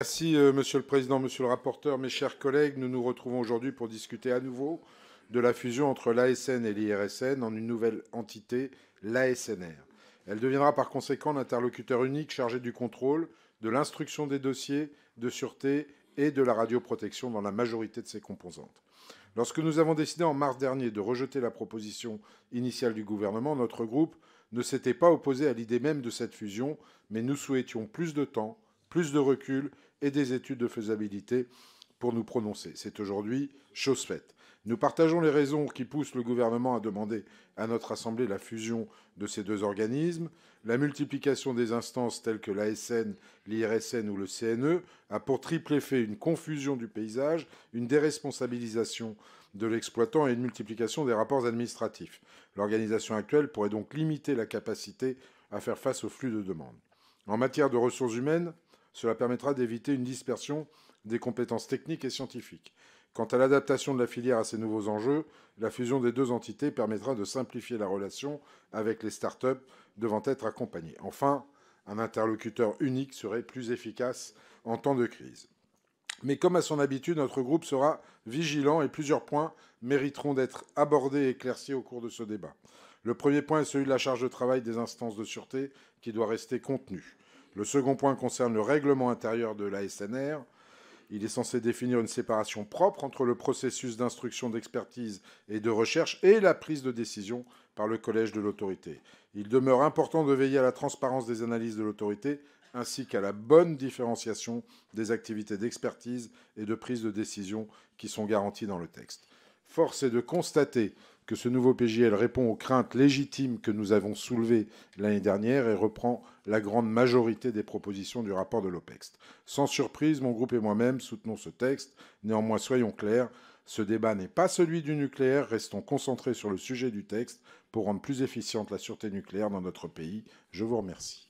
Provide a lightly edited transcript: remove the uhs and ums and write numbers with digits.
Merci, Monsieur le Président, Monsieur le rapporteur, mes chers collègues. Nous nous retrouvons aujourd'hui pour discuter à nouveau de la fusion entre l'ASN et l'IRSN en une nouvelle entité, l'ASNR. Elle deviendra par conséquent l'interlocuteur unique chargé du contrôle, de l'instruction des dossiers de sûreté et de la radioprotection dans la majorité de ses composantes. Lorsque nous avons décidé en mars dernier de rejeter la proposition initiale du gouvernement, notre groupe ne s'était pas opposé à l'idée même de cette fusion, mais nous souhaitions plus de temps, plus de recul et des études de faisabilité pour nous prononcer. C'est aujourd'hui chose faite. Nous partageons les raisons qui poussent le gouvernement à demander à notre Assemblée la fusion de ces deux organismes. La multiplication des instances telles que l'ASN, l'IRSN ou le CNE a pour triple effet une confusion du paysage, une déresponsabilisation de l'exploitant et une multiplication des rapports administratifs. L'organisation actuelle pourrait donc limiter la capacité à faire face au flux de demandes. En matière de ressources humaines, cela permettra d'éviter une dispersion des compétences techniques et scientifiques. Quant à l'adaptation de la filière à ces nouveaux enjeux, la fusion des deux entités permettra de simplifier la relation avec les start-up devant être accompagnées. Enfin, un interlocuteur unique serait plus efficace en temps de crise. Mais comme à son habitude, notre groupe sera vigilant et plusieurs points mériteront d'être abordés et éclaircis au cours de ce débat. Le premier point est celui de la charge de travail des instances de sûreté qui doit rester contenue. Le second point concerne le règlement intérieur de l'ASNR. Il est censé définir une séparation propre entre le processus d'instruction, d'expertise et de recherche et la prise de décision par le collège de l'autorité. Il demeure important de veiller à la transparence des analyses de l'autorité ainsi qu'à la bonne différenciation des activités d'expertise et de prise de décision qui sont garanties dans le texte. Force est de constater que ce nouveau PJL répond aux craintes légitimes que nous avons soulevées l'année dernière et reprend la grande majorité des propositions du rapport de l'OPEX. Sans surprise, mon groupe et moi-même soutenons ce texte. Néanmoins, soyons clairs, ce débat n'est pas celui du nucléaire. Restons concentrés sur le sujet du texte pour rendre plus efficiente la sûreté nucléaire dans notre pays. Je vous remercie.